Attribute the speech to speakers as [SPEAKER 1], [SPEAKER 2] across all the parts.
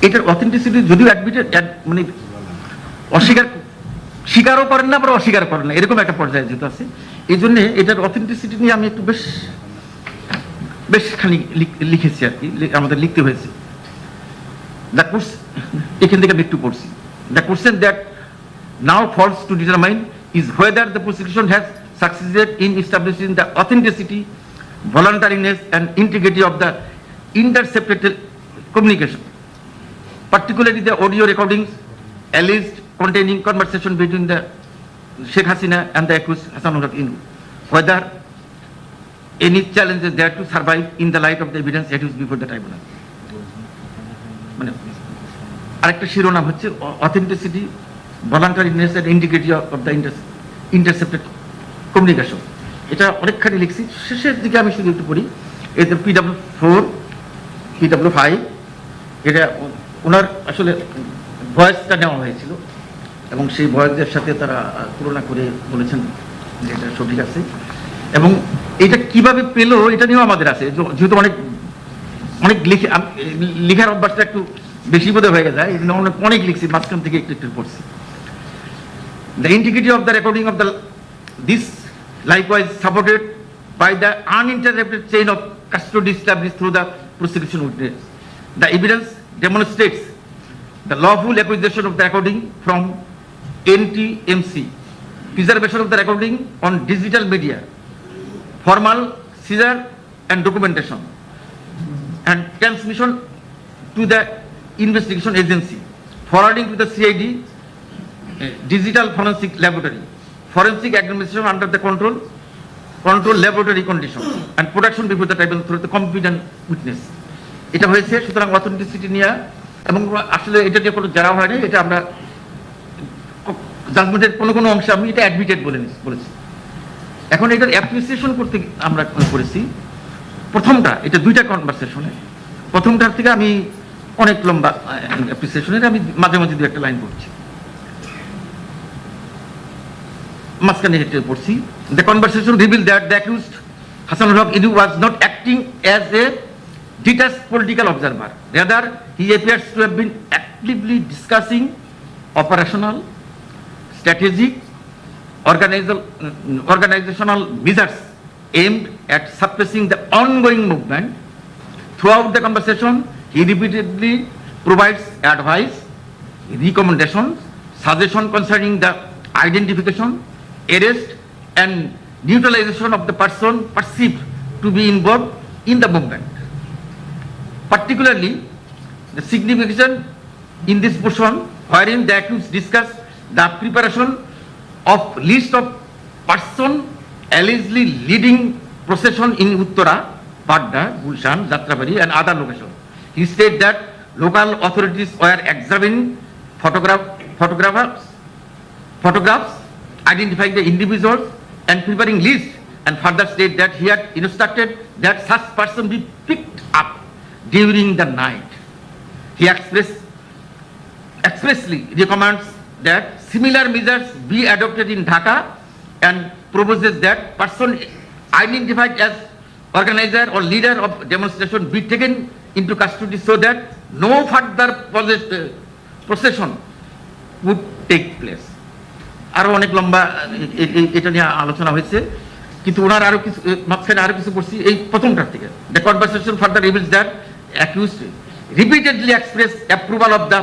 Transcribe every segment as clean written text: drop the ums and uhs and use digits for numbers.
[SPEAKER 1] এটার অথেন্টিসিটি যদিও অ্যাডমিটেড মানে স্বীকারও করেন না, আবার অস্বীকার করেন না, এরকম একটা পর্যায়ে যেহেতু আছে, এই জন্যে এটার অথেন্টিসিটি নিয়ে আমি একটু বেশ খানি লিখেছি আর কি, আমাদের লিখতে হয়েছে। এখান থেকে আমি একটু পড়ছি। The question that now falls to determine is whether the prosecution has succeeded in establishing the authenticity, voluntariness and integrity of the intercepted communication, particularly the audio recordings alleged containing conversation between the Sheikh Hasina and the accused Hasanul Inu, whether any challenge is there to survive in the light of the evidence adduced before the tribunal. মানে আরেকটা শিরোনাম হচ্ছে authenticity, voluntariness and integrity of the intercepted communication. এটা অনেকখানি লিখছি, শেষের দিকে আমি শুধু একটু পড়ি। এতে PW4, PW5 এটা ওনার আসলে ভয়েসটা নেওয়া হয়েছিল এবং সেই ভয়েসের সাথে তারা তুলনা করে বলেছেন যে এটা সঠিক আছে, এবং এটা কিভাবে পেলো এটা নিয়েও আমাদের আছে, যেহেতু অনেক লেখার অভ্যাসটা একটু বেশি বোধ হয়ে যায়, এই জন্য অনেক লিখছি, মাঝখান থেকে একটু পড়ছি। The integrity of the recording of this likewise supported by the uninterrupted chain of custody established through the prosecution witness. The evidence demonstrates the lawful acquisition of the recording from NTMC, preservation of the recording on digital media, formal seizure and documentation, and transmission to the investigation agency, forwarding to the CID, digital forensic laboratory, forensic examination under the control laboratory conditions, and production before the tribunal through the competent witness. এটা হয়েছে। সুতরাং authenticity নিয়ে এবং আসলে এটা নিয়ে কোনো যারা হয়নি, এটা আমরা জাজমেন্টের কোনো অংশে আমি এটা অ্যাডমিটেড বলেছি। এখন এটার অ্যাপ্রিসিয়েশন করতে আমরা করেছি প্রথমটা, এটা দুইটা কনভারসেশনে, প্রথমটার থেকে আমি অনেক লম্বা অ্যাপ্রিসিয়েশনের আমি মাঝে মাঝে দু একটা লাইন পড়ছি, মাঝখানে হেঁটে পড়ছি। The conversation reveal that the accused Hasanul Haq Idu was not acting as a detached political observer. Rather, he appears to have been actively discussing operational, strategic, organizational measures aimed at suppressing the ongoing movement. Throughout the conversation, he repeatedly provides advice, recommendations, suggestions concerning the identification, arrest and neutralization of the person perceived to be involved in the movement. Particularly, the significance in this portion wherein the accused discuss the preparation of list of person allegedly leading procession in Uttara, Padda, Gulshan, Jatrabari and other locations. He stated that local authorities were examining photographs identifying the individuals and preparing lists, and further state that he had instructed that such person be picked up during the night. He expressly recommends that similar measures be adopted in Dhaka and proposes that person identified as organizer or leader of demonstration be taken into custody so that no further procession would take place. আরো অনেক লম্বা এটা নিয়ে আলোচনা হয়েছে, কিন্তু ওনার আরো কিছু মাঝখানে আরো কিছু পড়ছি এই প্রথমটার থেকে। The conversation further reveals that accused repeatedly expressed approval of the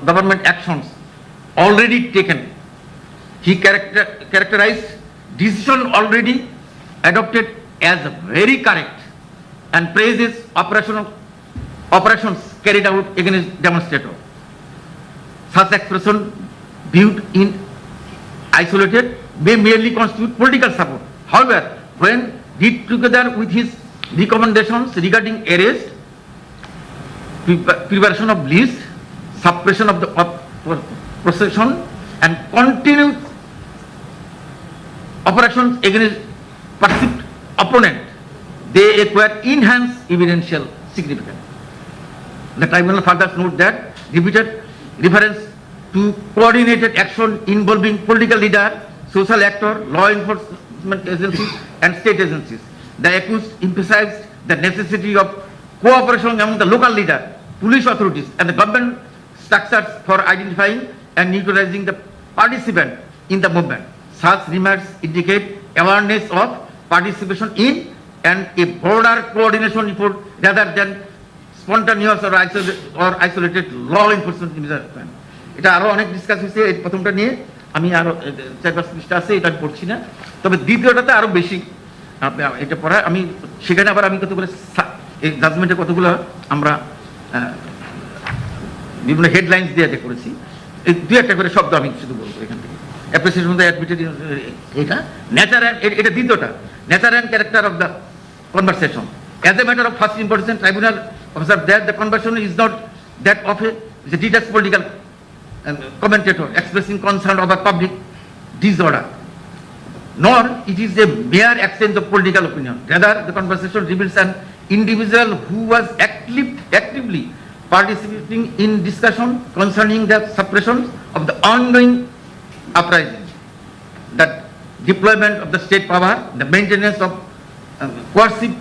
[SPEAKER 1] government actions already taken. He characterized decision already adopted as very correct and praises operations carried out against demonstrators. Such expression viewed in isolated may merely constitute political support. However, when read together with his recommendations regarding arrest, preparation of list, suppression of the procession and continued operations against perceived opponent, they acquire enhanced evidential significance. The tribunal further notes that repeated reference to coordinated action involving political leader, social actor, law enforcement agencies and state agencies. The accused emphasized the necessity of cooperation among the local leader, police authorities and the government structures for identifying and neutralizing the participant in the movement. Such remarks indicate awareness of participation in and a broader coordination effort rather than spontaneous or isolated law enforcement measures. এটা আরো অনেক discuss হয়েছে। এই প্রথমটা নিয়ে আমি আরো 4-5 পৃষ্ঠা আছে, এটা পড়ছি না। তবে দ্বিতীয়টাতে আরো বেশি এটা পড়া, আমি সেখানে আবার আমি কতগুলো এই জাজমেন্টে কতগুলো আমরা বিভিন্ন হেডলাইন্স দিয়ে করেছি। এই দুই একটা করে শব্দ আমি শুধু বলবো এখান থেকে। অ্যাপ্রিসিয়েশন অফ দ্য অ্যাডমিটেড, এটা নেচার অ্যান্ড, এটা দ্বিতীয়টা, nature and character of the conversation. As a matter of first importance, tribunal observed that the conversation is not that of a detached political commentator expressing concern over public disorder, nor it is a mere exchange of political opinion. Rather, the conversation reveals an individual who was actively participating in discussion concerning the suppression of the ongoing uprising, the deployment of the state power, the maintenance of coercive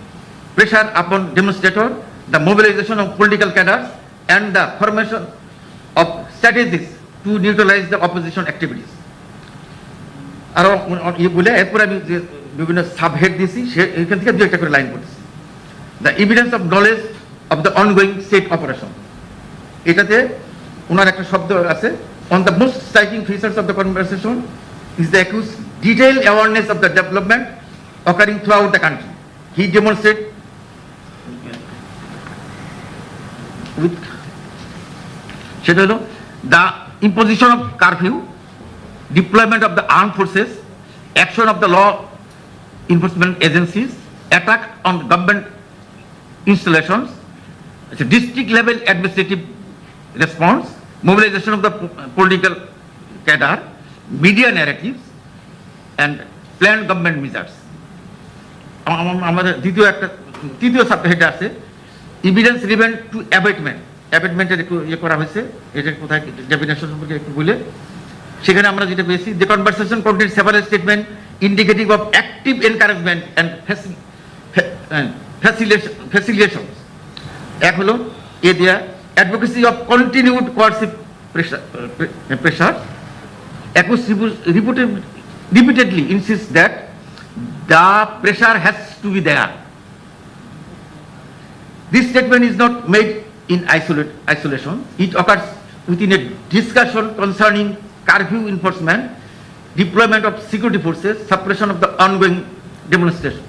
[SPEAKER 1] pressure upon demonstrators, the mobilization of political cadres, and the formation of strategies to neutralize the opposition activities. আরো বলে এরপর আমি যে বিভিন্ন subhead দিয়েছি এখান থেকে দু একটা করে লাইন পড়েছি। The evidence of knowledge of the ongoing state operation, এটাতে ওনার একটা শব্দ আছে, on the most striking features of the conversation is the accused detailed awareness of the development occurring throughout the country. He demonstrated with the imposition of curfew, deployment of the armed forces, action of the law enforcement agencies, attack on government installations, district level administrative response, mobilization of the political cadre, media narratives, and planned government measures. আমাদের তৃতীয় সাবহেডে আছে evidence relevant two abetment. অ্যাবেটমেন্টের একটু ইয়ে করা হয়েছে, এটা কোথায় definition সম্পর্কে একটু বলে সেখানে আমরা যেটা পেয়েছি, the conversation contain several statement indicative of active encouragement and facilitation. এক হলো এ দেয়া advocacy of continued coercive pressure. Accused repeatedly insists that the pressure has to be there. This statement is not made in isolation. It occurs within a discussion concerning curfew enforcement, deployment of security forces, suppression of the ongoing demonstration.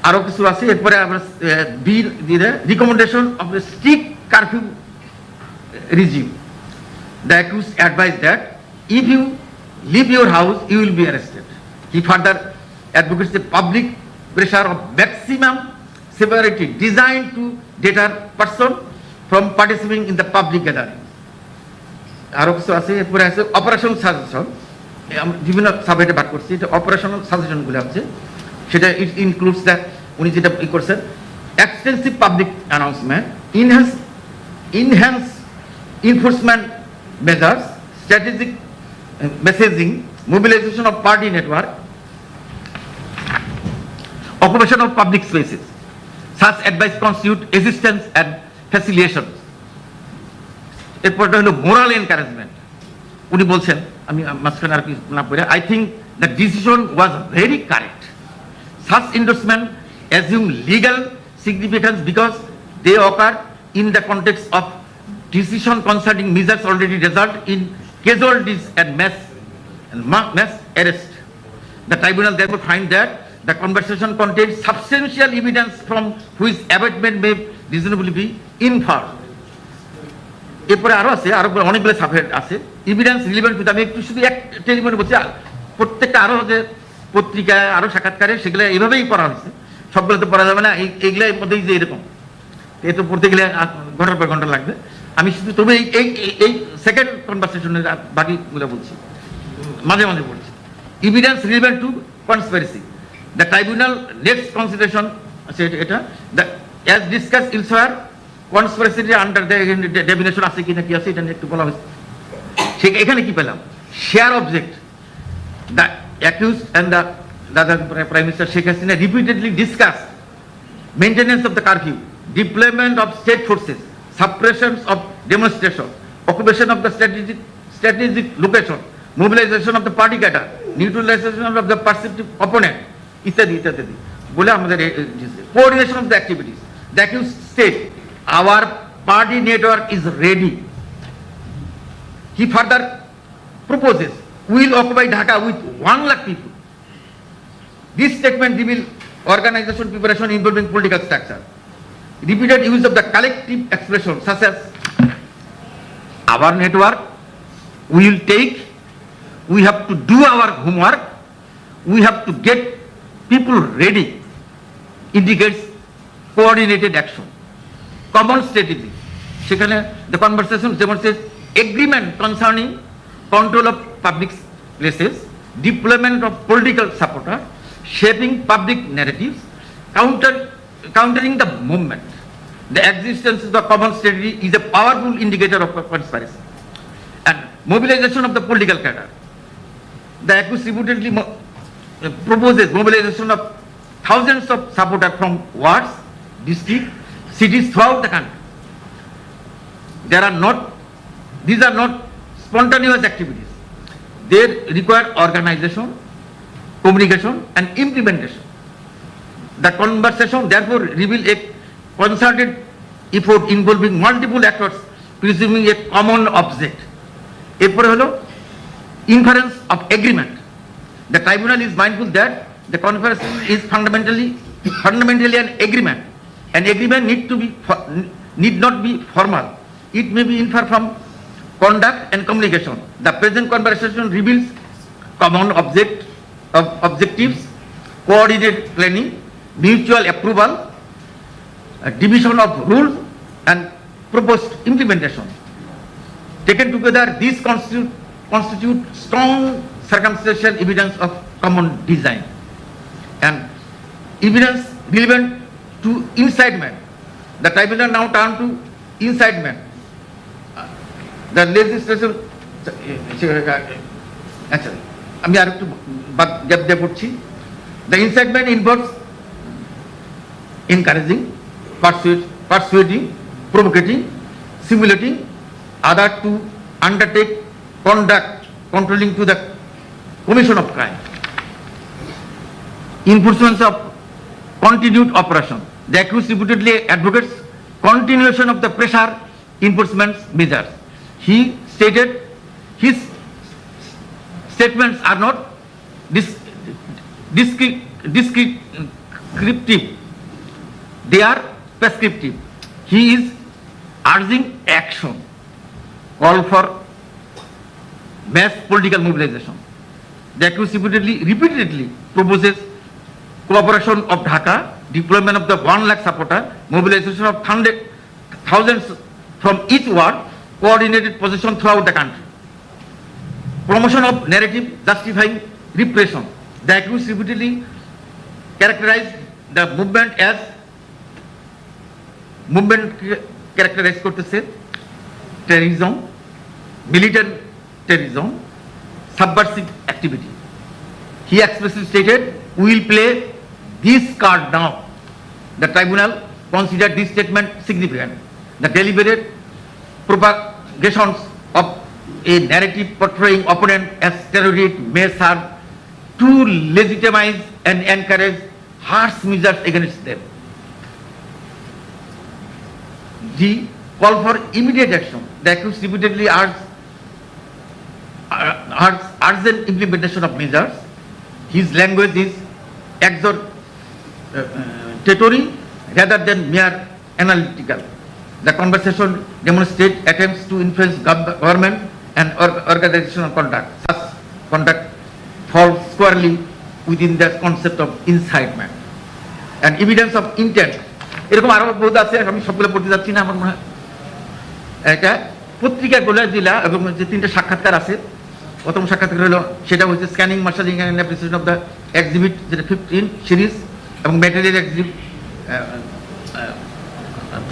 [SPEAKER 1] আরো কিছু আছে, এরপরে আমরা B দিয়ে recommendation of A strict curfew regime. The accused advised that if you leave your house, you will be arrested. He further advocates the public pressure of maximum severity designed to deter person from participating in the public gathering. আরো কিছু আছে, এরপরে আছে operation suggestion. বিভিন্ন সাবজেক্টে ভাগ করছি, এটা অপারেশনাল সাজেশনগুলো আছে, সেটা ইট ইনক্লুডস দ্য উনি যেটা ই করছেন extensive public announcement, enhance enforcement measures, strategic messaging, mobilization of party network, occupation of public spaces. Such advice constitute assistance and facilitation. এরপরটা হলো মোরাল এনকারেজমেন্ট। উনি বলছেন, আমি মাঝখানে আর কি না পড়ে, I think the decision was very correct. Such endorsement assume legal significance because they occur in the context of decision concerning measures already result in casualties and mass arrest. The tribunal therefore find that the conversation contains substantial evidence from which abatement may reasonably be inferred. এরপরে আরো আছে, আরো অনেকগুলো subhead আছে, evidence relevant two, আমি একটু শুধু এক টেলিফোনে বলছি, প্রত্যেকটা আরো যে পত্রিকায় আরো সাক্ষাৎকারে সেগুলো এইভাবেই পড়া হয়েছে, সবগুলো তো পড়া যাবে না, এইগুলোর মধ্যেই যে এরকম এ তো পড়তে গেলে ঘন্টার পর ঘন্টা লাগবে। আমি শুধু তবে এই সেকেন্ড কনভারসেশনের বাকিগুলো বলছি, মাঝে মাঝে বলছি। Evidence relevant to conspiracy, the tribunal next consideration আছে এটা, the as discuss elsewhere conspiracy under the definition আছে কিনা কি আছে এটা নিয়ে একটু বলা হয়েছে। সে এখানে কি পেলাম, share object, the accused and the prime minister Sheikh Hasina repeatedly discuss maintenance of the curfew, deployment of state forces, suppressions of demonstration, occupation of the strategic location, mobilization of the party cadre, neutralization of the perceptive opponent, ইত্যাদি ইত্যাদি বলে আমাদের coordination of the activities. The accused state, our party network is ready. He further proposes, we will occupy Dhaka with 1 lakh people. This statement reveals organization preparation involving political structure. Repeated use of the collective expression such as our network, we will take, we have to do our homework, we have to get people ready, indicates coordinated action. Common strategy. সেখানে the conversation demonstrates agreement concerning control of public places, deployment of political supporters, shaping public narratives, countering the movement. The existence of the common strategy is a powerful indicator of conspiracy. And mobilization of the political cadre. The accused repeatedly proposes mobilization of thousands of supporters from wards, districts, cities throughout the country. These are not spontaneous activities. They require organization, communication, and implementation. The conversation therefore reveals a concerted effort involving multiple actors presuming a common object. এরপরে হলো inference of agreement. The tribunal is mindful that the conversation is fundamentally an agreement. An agreement need not be formal. It may be inferred from conduct and communication. The present conversation reveals common objectives, coordinated planning, mutual approval, division of rules, and proposed implementation. Taken together, these constitute strong circumstantial evidence of common design and evidence relevant to incitement. The tribunal now turn to incitement. The legislation actually আমি আর একটু gap দিয়ে পড়ছি the incitement involves encouraging, persuading, provocating, simulating other to undertake conduct controlling to the commission of crime. Enforcement of continued operation. The accused repeatedly advocates continuation of the pressure enforcement measures. He stated his statements are not descriptive, they are prescriptive. He is urging action, call for mass political mobilization. The accused repeatedly proposes cooperation of Dhaka, deployment of the 1 lakh supporter, mobilization of thousands from each ward, coordinated position throughout the country. Promotion of narrative justifying repression. The accused repeatedly characterized the movement as characterized করতেছে terrorism, militant terrorism, subversive activity. He expressly stated, we will play this card now. The tribunal considered this statement significant. The deliberate propagations of a narrative portraying opponent as terrorists may serve to legitimize and encourage harsh measures against them. G. Call for immediate action. The accused repeatedly urgent implementation of measures. His language is exhortatory rather than mere analytical. The conversation demonstrates attempts to influence government and organizational conduct. Such conduct falls squarely within the concept of incitement. And evidence of intent. এরকম আরো বহুত আছে, আমি সবগুলো পড়তে যাচ্ছি না। আমার মনে হয় এটা পত্রিকাগুলো জেলা এবং যে 3টে সাক্ষাৎকার আছে, প্রথম সাক্ষাৎকার হলো সেটা হচ্ছে scanning, marshalling and appreciation of the exhibit, যেটা 15 সিরিজ, এবং material exhibit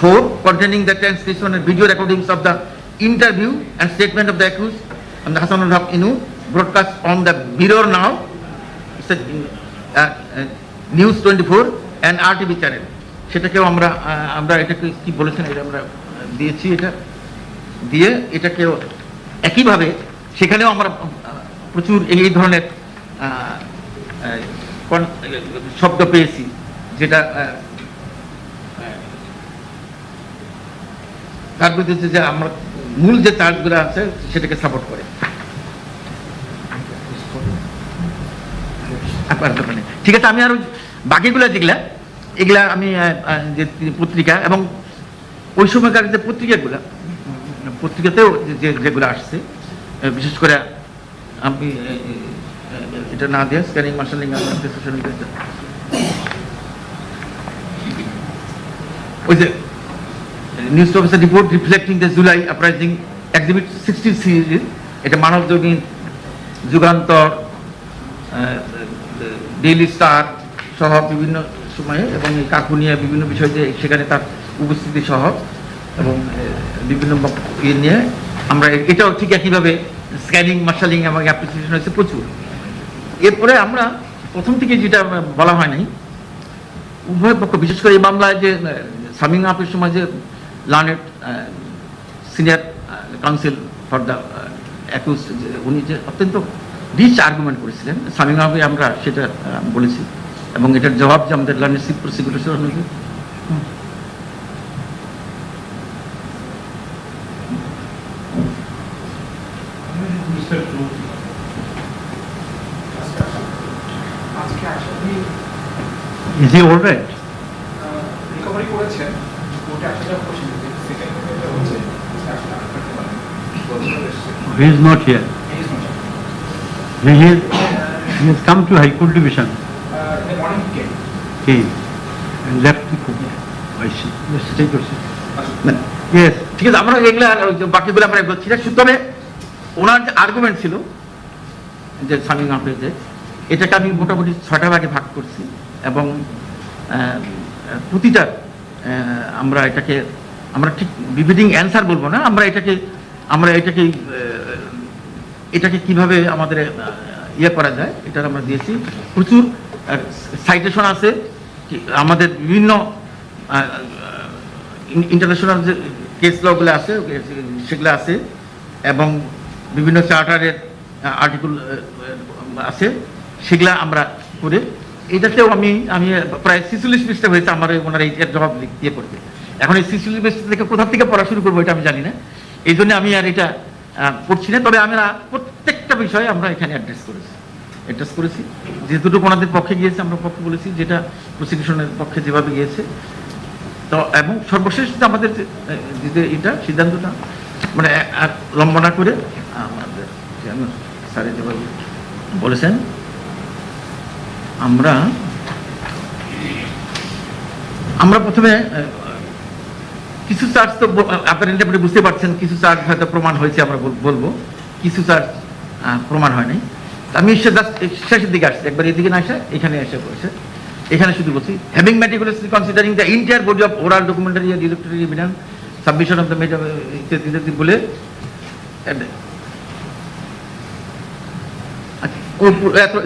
[SPEAKER 1] 4 containing the transcription and video recordings of the interview and statement of the accused and the Hasanul Haq Inu, broadcast on the Mirror Now, News 24 and RTV channel. সেটাকেও আমরা এটাকে কি বলেছেন এটা আমরা দিয়েছি, এটা দিয়ে এটাকেও একইভাবে সেখানেও আমরা প্রচুর এই ধরনের শব্দ পেয়েছি, যেটা তার বিরুদ্ধে যে আমরা মূল যে চার্জগুলো আছে সেটাকে সাপোর্ট করে। ঠিক আছে, আমি আরো বাকিগুলো এগুলা আমি যে পত্রিকা এবং ওই সময়কার যে পত্রিকাতেও যেগুলো আসছে, বিশেষ করে আমি এটা না দিয়ে স্ক্যানিং মার্শালিং ওই যে news officer report reflecting the July uprising exhibit 16 series, এটা মানবযোগী, যুগান্তর, ডেইলি স্টার সহ বিভিন্ন সময়ে এবং এই কাকুনিয়া বিভিন্ন বিষয়তে সেখানে তার উপস্থিতি সহ এবং বিভিন্ন নিয়ে আমরা এটাও ঠিক একইভাবে স্ক্যানিং মার্শালিং এবং অ্যাপ্রিসিয়েশন হয়েছে প্রচুর। এরপরে আমরা প্রথম থেকে যেটা বলা হয় নাই, উভয় পক্ষ বিশেষ করে এই মামলায় যে সামিং আপের সময় যে learned senior counsel for the accused, উনি যে অত্যন্ত রিচ আর্গুমেন্ট করেছিলেন সামিং আপে, আমরা সেটা বলেছি এবং এটার জবাব যে আমাদের লার্নেড চিফ প্রসিকিউটর অনুযায়ী
[SPEAKER 2] Is he all right?
[SPEAKER 3] Recovery করেছেন, কোর্টে আসা যাওয়ার পর সেকেন্ড এটা হচ্ছে
[SPEAKER 2] He is not here. He has come to High Court Division.
[SPEAKER 3] in the morning he
[SPEAKER 2] Came and left the court. I see. Yes, take your seat.
[SPEAKER 1] Yes, ঠিক আছে, আমরা এগুলা বাকিগুলো আমরা বলছি না, তবে ওনার যে আর্গুমেন্ট ছিল যে সামিং আপে যে এটাকে আমি মোটামুটি 6টা ভাগে ভাগ করছি এবং প্রতিটা আমরা ঠিক বিবিডিং অ্যান্সার বলবো না, এটাকে কিভাবে আমাদের ইয়ে করা যায় এটা আমরা দিয়েছি। প্রচুর সাইটেশন আছে, আমাদের বিভিন্ন ইন্টারন্যাশনাল যে কেস লগুলো আছে সেগুলো আছে এবং বিভিন্ন চার্টারের আর্টিকেল আছে, সেগুলা আমরা করে এটাতেও আমি প্রায় 46 পৃষ্ঠা হয়েছে আমার ওনারা এইটার জবাব দিয়ে করবে। এখন এই 46 পৃষ্ঠা থেকে কোথা থেকে পড়া শুরু করবো এটা আমি জানি না, এই জন্য আমি আর এটা পড়ছি না। তবে আমরা প্রত্যেকটা বিষয়ে আমরা এখানে অ্যাড্রেস করেছি যেহেতু ওনাদের পক্ষে গিয়েছে আমরা পক্ষে বলেছি, যেটা প্রসিকিউশনের পক্ষে যেভাবে গিয়েছে। তো এবং সর্বশেষ আমাদের যে এটা সিদ্ধান্তটা মানে লম্বা না করে আমাদের স্যারে যেভাবে বলেছেন, আমরা প্রথমে কিছু চার্জ তো আপনারা আপনি বুঝতে পারছেন, কিছু চার্জ হয়তো প্রমাণ হয়েছে আমরা বলবো, কিছু চার্জ প্রমাণ হয় নাই। আমি শেষের দিকে আসছি, একবার এদিকে না আসে এখানে এসে পড়েছে, এখানে শুধু বলছি having meticulously considering the entire body of oral documentary and electronic evidence submission of the major ইত্যাদি বলে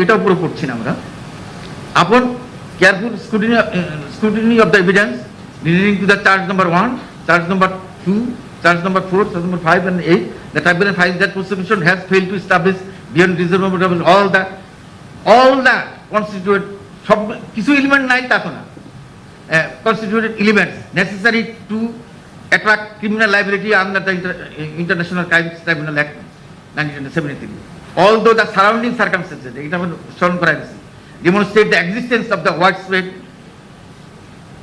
[SPEAKER 1] এটাও পুরো পড়ছি না আমরা। Upon careful scrutiny of the evidence relating to the charge number 1, charge number 2, charge number 4, charge number 5 and 8, the tribunal finds that prosecution has failed to establish beyond reasonable doubt all the constituted কিছু element নাই তা তো না, constituted elements necessary to attract criminal liability under the International Crimes Tribunal Act 1973. Although the surrounding circumstances, এটা আমরা স্মরণ করা গেছে, demonstrate the existence of the widespread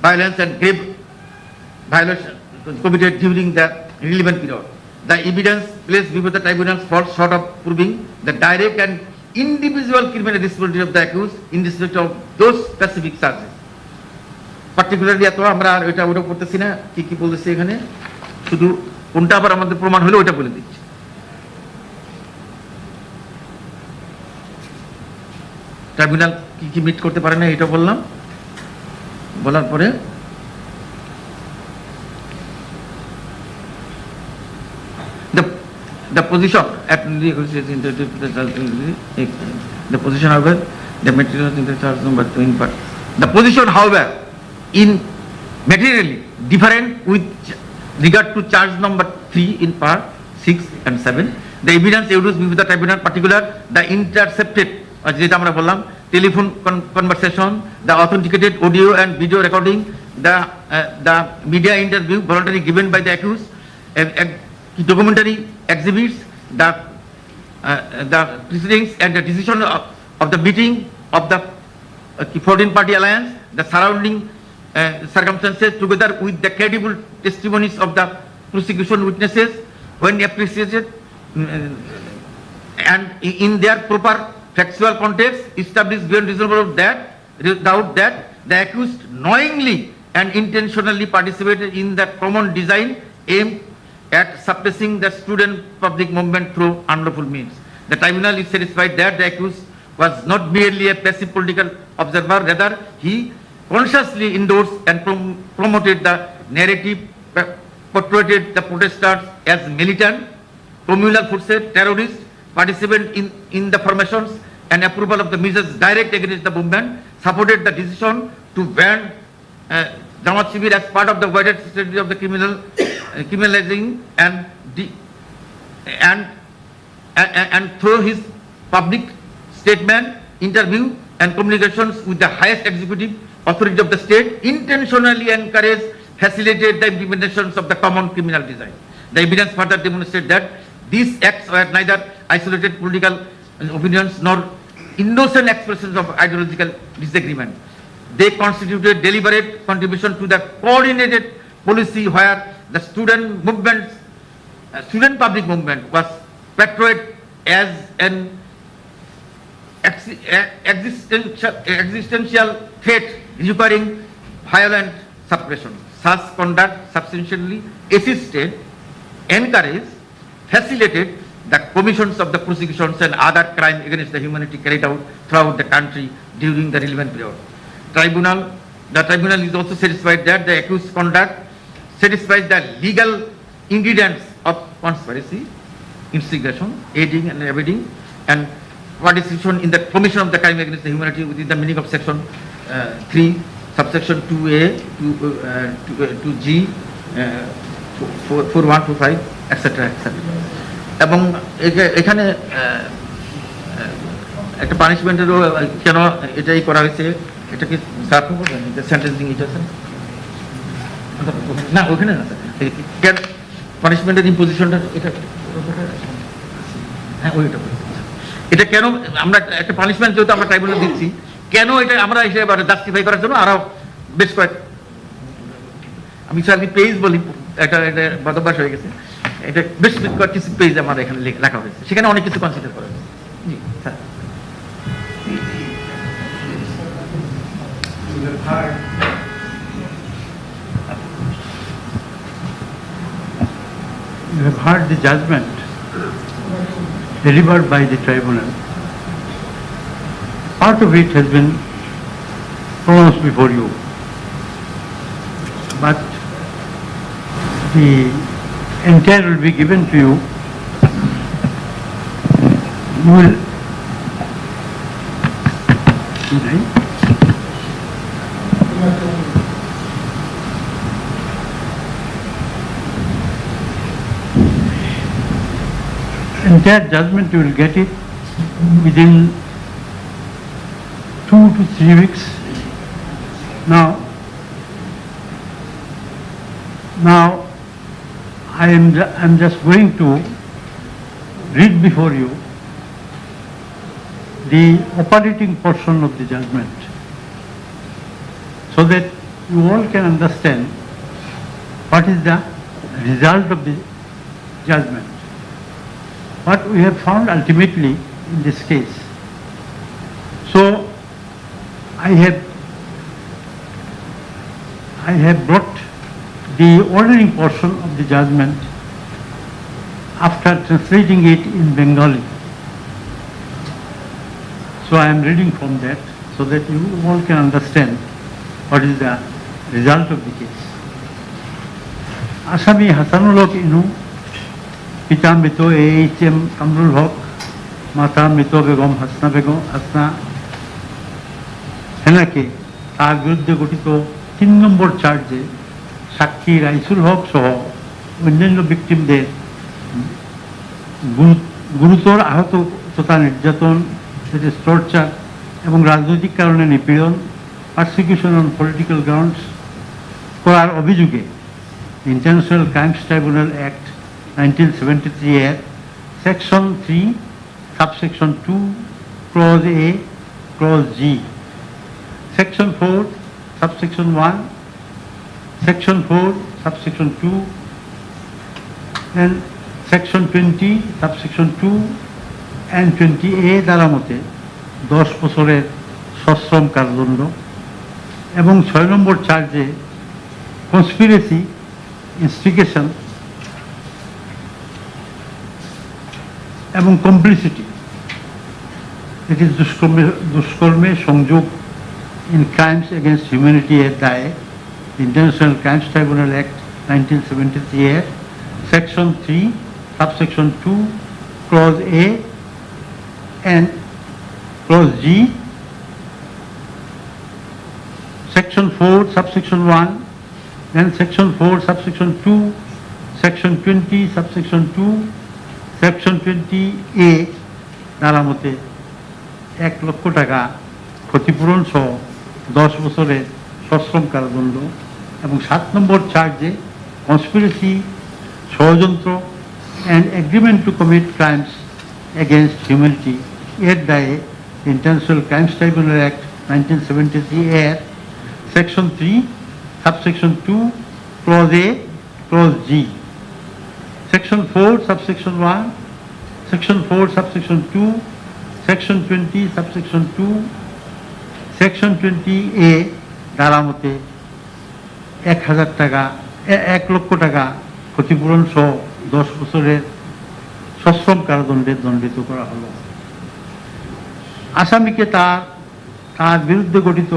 [SPEAKER 1] violence and grave violation committed during the relevant period. The evidence placed before the tribunals falls short of proving the direct and individual criminal responsibility of the accused in respect of those specific charges. Particularly এত আমরা ওটা করতেছি না, কি বলতেছি এখানে, শুধু কোনটা আবার আমাদের প্রমাণ হলো ওটা বলে দিচ্ছি। ট্রাইব্যুনাল কি মিট করতে পারে না এটা বললাম, বলার পরে the position at the position however the material in the charge number 2 in part the position however in materially different with regard to charge number 3 in part 6 and 7. The evidence used before the tribunal, particular the intercepted, telephone conversation, the authenticated audio and video recording, the media interview voluntarily given by the accused, documentary exhibits, the proceedings and the decision of the meeting of the 14-party alliance, the surrounding circumstances, together with the credible testimonies of the prosecution witnesses, when appreciated and in their proper factual context, established beyond reasonable doubt that the accused knowingly and intentionally participated in the common design aimed at suppressing the student public movement through unlawful means. The tribunal is satisfied that the accused was not merely a passive political observer, rather he consciously endorsed and promoted the narrative, portrayed the protesters as militant, communal forces, terrorists, participant in the formations and approval of the measures direct against the movement, supported the decision to ban Jamaat Shibir as part of the wider strategy of the criminalizing and through his public statement, interview and communications with the highest executive authority of the state, intentionally encouraged, facilitated the implementations of the common criminal design. The evidence further demonstrates that these acts were neither isolated political opinions nor innocent expressions of ideological disagreement. They constituted deliberate contribution to the coordinated policy where the student public movement was portrayed as an existential threat requiring violent suppression. Such conduct substantially assisted, encouraged, facilitated the commissions of the prosecutions and other crimes against the humanity carried out throughout the country during the relevant period. The tribunal is also satisfied that the accused conduct satisfies the legal ingredients of conspiracy, instigation, aiding and abetting, and participation in the commission of the crime against the humanity within the meaning of section 3, subsection 2A, 2G, 4125, etc. etc. এবং এখানে একটা পানিশমেন্টেরও কেন এটাই করা হয়েছে, এটা কি sir আপনি বলবেন যে সেন্টেন্সিং এটা আছে না ওখানে না স্যার, কেন পানিশমেন্টের ইম্পোজিশনটা এটা হ্যাঁ ওইটা এটা কেন আমরা একটা পানিশমেন্ট যেহেতু আমরা ট্রাইব্যুনালে দিচ্ছি, কেন এটা আমরা এসে জাস্টিফাই করার জন্য আরো বেশ কয়েক আমি স্যার পেজ বলি, এটা বদভ্যাস হয়ে গেছে, এটা বেশ কিছু পেজ আমার এখানে লেখা হয়েছে, সেখানে অনেক কিছু কনসিডার করা হয়েছে। জি sir.
[SPEAKER 2] You have heard the judgment delivered by the tribunal. Part of it has been pronounced before you, but the entire will be given to you. You will entire judgment you will get it within 2 to 3 weeks. Now I am just going to read before you the operating portion of the judgment, so that you all can understand what is the result of the judgment, what we have found ultimately in this case. So I have brought the ordering portion of the judgment after translating it in Bengali. So I am reading from that so that you all can understand what is the result of the case. Asami Hasanul Haq Inu, Pita Mito A.H.M. Kamrul Haq, Mata Mito Begum Hasna হেনাকে তার বিরুদ্ধে গঠিত 3 নম্বর চার্জে সাক্ষী রাইসুল হক সহ অন্যান্য ভিকটিমদের গুরুতর আহত তথা নির্যাতন, টর্চার এবং রাজনৈতিক কারণে নিপীড়ন, পারসিকিউশন অন পলিটিক্যাল গ্রাউন্ডস করার অভিযোগে ইন্টারন্যাশনাল ক্রাইমস ট্রাইব্যুনাল অ্যাক্ট 1973 এর section 3 subsection 2 clause A clause G, section 4 subsection 1, section 4 subsection 2 and section 20 subsection 2 and 20A দ্বারা মতে 10 বছরের সশ্রম কারাদণ্ড এবং 6 নম্বর চার্জে কনস্পিরেসি, ইনস্টিগেশন এবং কমপ্লিসিটি, এটি দুষ্কর্মে সংযোগ ইন ক্রাইমস এগেনস্ট হিউম্যানিটি এর দায়ে ইন্টারন্যাশনাল ক্রাইমস ট্রাইব্যুনাল অ্যাক্ট 1973 এর section 3 subsection 2 clause A and clause G, section 4 subsection 1, then section 4 subsection 2, section 20 subsection 2, section 20A দ্বারা মতে 1 লক্ষ টাকা ক্ষতিপূরণ সহ 10 বছরের সশ্রম কারাদণ্ড এবং 7 নম্বর চার্জে কনস্পিরেসি, ষড়যন্ত্র and agreement to commit crimes against humanity এর দায়ে ইন্টারন্যাশনাল ক্রাইমস ট্রাইব্যুনাল অ্যাক্ট 1973 এর section 3 subsection 2 clause A clause G, section 4 subsection 1, section 4 subsection 2, section 20 subsection 2, section 20A ধারা মতে 1,000 টাকা 1 লক্ষ টাকা ক্ষতিপূরণ সহ 10 বছরের সশ্রম কারাদণ্ডে দণ্ডিত করা হলো। আসামিকে তার বিরুদ্ধে গঠিত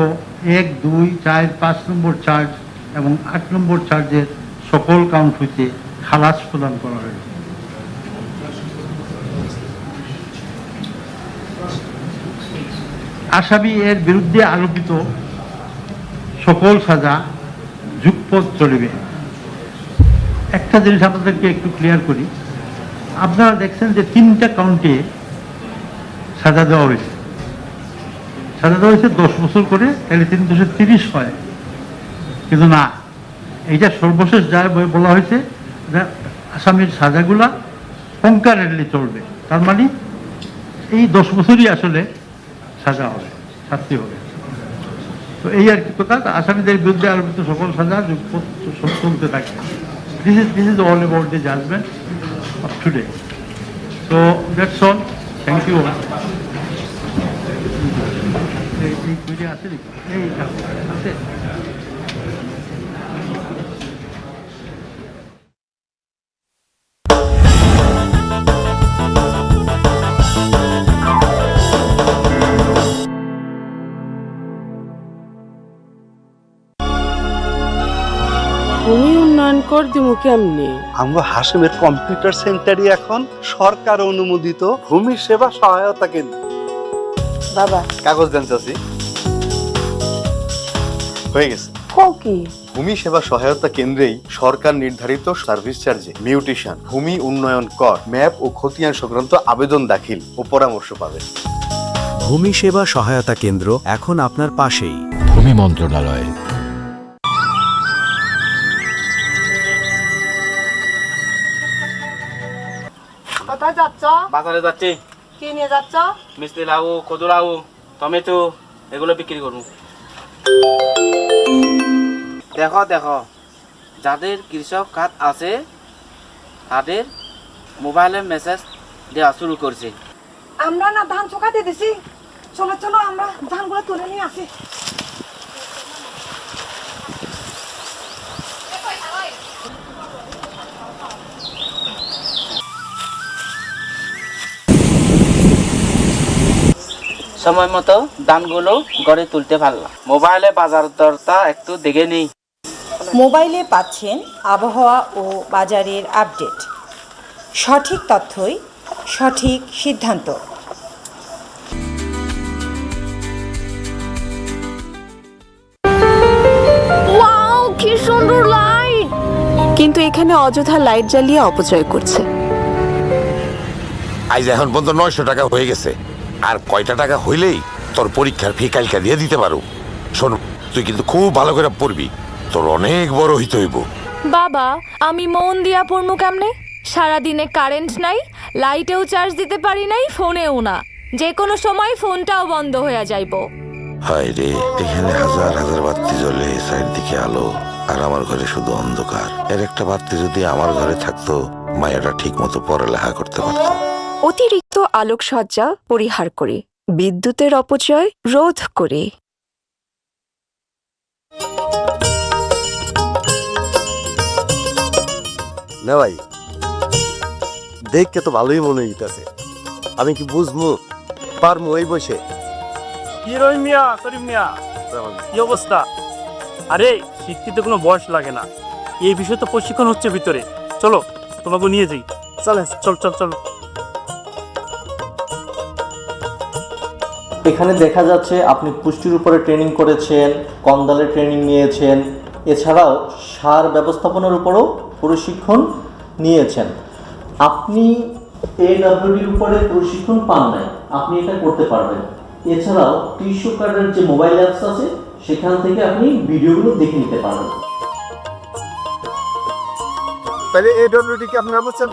[SPEAKER 2] 1, 2, 4, 5 নম্বর চার্জ এবং 8 নম্বর চার্জের সকল কাউন্ট হইতে খালাস প্রদান করা হয়েছে। আসামি এর বিরুদ্ধে আরোপিত সকল সাজা যুগপৎ চলিবে। একটা জিনিস আপনাদেরকে একটু ক্লিয়ার করি, আপনারা দেখছেন যে 3টা কাউন্টে সাজা দেওয়া হয়েছে। সাজা দেওয়া হয়েছে 10 বছর করে, তাহলে 3 দশে 30 হয়, কিন্তু না, এইটা সর্বশেষ যায় বলা হয়েছে যে আসামির সাজাগুলা কনকারেন্টলি চলবে, তার মানে এই 10 বছরই আসলে সাজা হবে, শাস্তি হবে। তো এই আর কি কথা, আসামিদের বিরুদ্ধে আরোপিত সকল সাজা চলতে থাকে। This is all about the judgment of today. So that's all. Thank you all.
[SPEAKER 4] ভূমি উন্নয়ন কর দিমু কেমনে?
[SPEAKER 5] আমরা হাসিমের কম্পিউটার সেন্টারই এখন সরকার অনুমোদিত ভূমি সেবা সহায়তা কেন্দ্র।
[SPEAKER 4] বাবা
[SPEAKER 5] কাগজ দেন চাচি, হয়ে গেছে।
[SPEAKER 4] কি
[SPEAKER 5] ভূমি সেবা সহায়তা কেন্দ্রেই সরকার নির্ধারিত সার্ভিস চার্জে মিউটেশন, ভূমি উন্নয়ন কর, ম্যাপ ও খতিয়ান সংক্রান্ত আবেদন দাখিল ও পরামর্শ পাবেন।
[SPEAKER 6] ভূমি সেবা সহায়তা কেন্দ্র এখন আপনার পাশেই।
[SPEAKER 7] ভূমি মন্ত্রণালয়।
[SPEAKER 4] কোথায় যাচ্ছ?
[SPEAKER 8] বাজারে যাচ্ছি।
[SPEAKER 4] কি নিয়ে যাচ্ছ?
[SPEAKER 8] মিষ্টি লাউ, কদু লাউ, টমেটো এগুলো বিক্রি করবো। দেখো দেখো, যাদের কৃষক খাত আছে তাদের মোবাইলে মেসেজ দেওয়া শুরু করছে।
[SPEAKER 9] আমরা না ধান শুকাতে দিছি, চলো চলো আমরা ধানগুলো তুলে নিয়ে আসি।
[SPEAKER 8] সময় মতো ধানগুলো ঘরে তুলতে পারলাম। মোবাইলে বাজার দরটা একটু দেখে নেই।
[SPEAKER 10] মোবাইলে পাচ্ছেন আবহাওয়া ও বাজারের আপডেট, সঠিক তথ্যই সঠিক সিদ্ধান্ত।
[SPEAKER 11] ওয়াও, কি সুন্দর লাইট!
[SPEAKER 7] কিন্তু এখানে অযথা লাইট জ্বালিয়ে অপচয় করছে।
[SPEAKER 11] আজ এখন পর্যন্ত 900 টাকা হয়ে গেছে, আর কয়টা টাকা হইলেই তোর পরীক্ষার ফি কালকা দিয়ে দিতে পারো। শোন, তুই কিন্তু খুব ভালো করে পড়বি, তোর অনেক বড় হইতে হইব।
[SPEAKER 7] বাবা, আমি মন দিয়া পড়মু কেমনে? সারাদিনে কারেন্ট নাই, লাইটেও চার্জ দিতে পারি নাই, ফোনেও না। যে কোনো সময় ফোনটাও বন্ধ হয়ে যাইব।
[SPEAKER 11] হায় রে, এখানে হাজার হাজার বাতি জ্বলে, চারিদিকে আলো, আর আমার ঘরে শুধু অন্ধকার। এর একটা বাতি যদি আমার ঘরে থাকতো, মায়াটা ঠিক মতো পড়ালেখা করতে পারত।
[SPEAKER 7] অতিরিক্ত আলোকসজ্জা পরিহার করে, বিদ্যুতের অপচয় রোধ করে।
[SPEAKER 5] না ভাই, দেখতে তো ভালোই মনে হইতাছে। আমি কি বুঝবো পারমু এই বসে?
[SPEAKER 2] কি রহিম মিয়া, করিম মিয়া, কি অবস্থা? আরে শিক্ষিতে কোনো বয়স লাগে না, এই বিষয়ে তো প্রশিক্ষণ হচ্ছে ভিতরে। চলো তোমাকে নিয়ে যাই। চলে, চল চল চল।
[SPEAKER 8] এখানে দেখা যাচ্ছে আপনি পুষ্টির উপরে ট্রেনিং করেছেন, কন্দালের ট্রেনিং নিয়েছেন, এছাড়াও সার ব্যবস্থাপনার উপরও প্রশিক্ষণ নিয়েছেন। আপনি AWDর উপরে প্রশিক্ষণ পান নাই, আপনি এটা করতে পারবেন। এছাড়াও টিস্যু কার্ডের যে মোবাইল অ্যাপস আছে, সেখান থেকে আপনি ভিডিওগুলো দেখে নিতে পারবেন।
[SPEAKER 5] তাহলে AWD কি আপনারা বলছেন